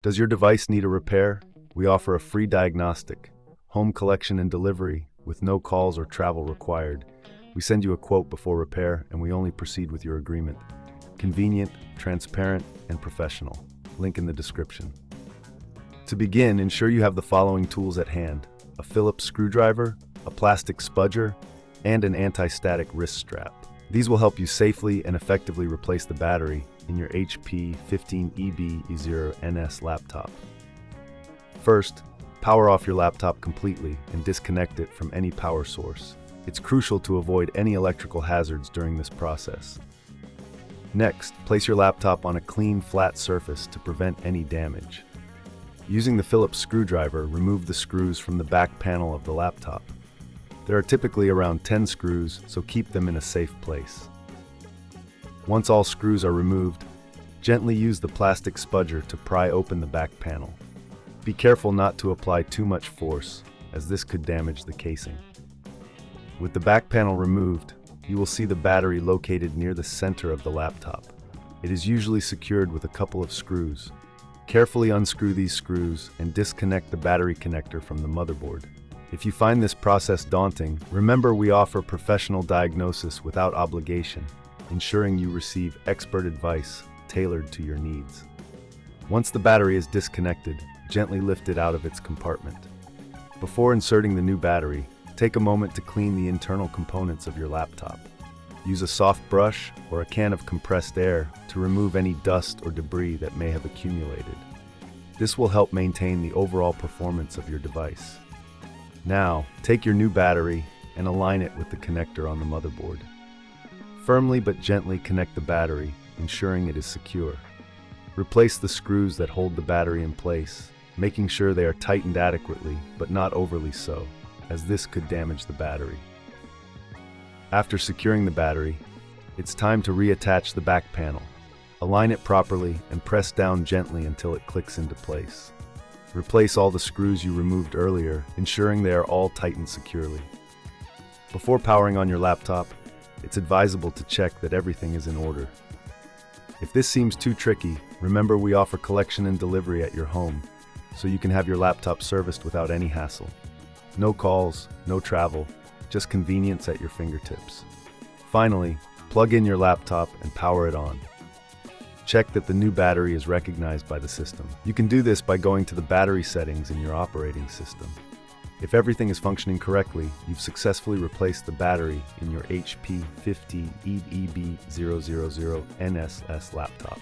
Does your device need a repair? We offer a free diagnostic, home collection and delivery, with no calls or travel required. We send you a quote before repair, and we only proceed with your agreement. Convenient, transparent, and professional. Link in the description. To begin, ensure you have the following tools at hand: a Phillips screwdriver, a plastic spudger, and an anti-static wrist strap. These will help you safely and effectively replace the battery in your HP 15EB-E0NS laptop. First, power off your laptop completely and disconnect it from any power source. It's crucial to avoid any electrical hazards during this process. Next, place your laptop on a clean, flat surface to prevent any damage. Using the Phillips screwdriver, remove the screws from the back panel of the laptop. There are typically around 10 screws, so keep them in a safe place. Once all screws are removed, gently use the plastic spudger to pry open the back panel. Be careful not to apply too much force, as this could damage the casing. With the back panel removed, you will see the battery located near the center of the laptop. It is usually secured with a couple of screws. Carefully unscrew these screws and disconnect the battery connector from the motherboard. If you find this process daunting, remember we offer professional diagnosis without obligation, ensuring you receive expert advice tailored to your needs. Once the battery is disconnected, gently lift it out of its compartment. Before inserting the new battery, take a moment to clean the internal components of your laptop. Use a soft brush or a can of compressed air to remove any dust or debris that may have accumulated. This will help maintain the overall performance of your device. Now, take your new battery and align it with the connector on the motherboard. Firmly but gently connect the battery, ensuring it is secure. Replace the screws that hold the battery in place, making sure they are tightened adequately, but not overly so, as this could damage the battery. After securing the battery, it's time to reattach the back panel. Align it properly and press down gently until it clicks into place. Replace all the screws you removed earlier, ensuring they are all tightened securely. Before powering on your laptop, it's advisable to check that everything is in order. If this seems too tricky, remember we offer collection and delivery at your home, so you can have your laptop serviced without any hassle. No calls, no travel, just convenience at your fingertips. Finally, plug in your laptop and power it on. Check that the new battery is recognized by the system. You can do this by going to the battery settings in your operating system. If everything is functioning correctly, you've successfully replaced the battery in your HP 50EB000NSS laptop.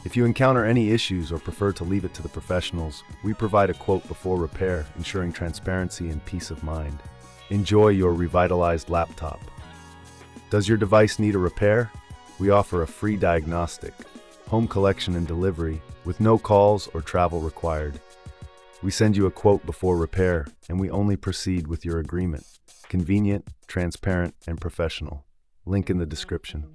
If you encounter any issues or prefer to leave it to the professionals, we provide a quote before repair, ensuring transparency and peace of mind. Enjoy your revitalized laptop. Does your device need a repair? We offer a free diagnostic, home collection and delivery, with no calls or travel required. We send you a quote before repair, and we only proceed with your agreement. Convenient, transparent, and professional. Link in the description.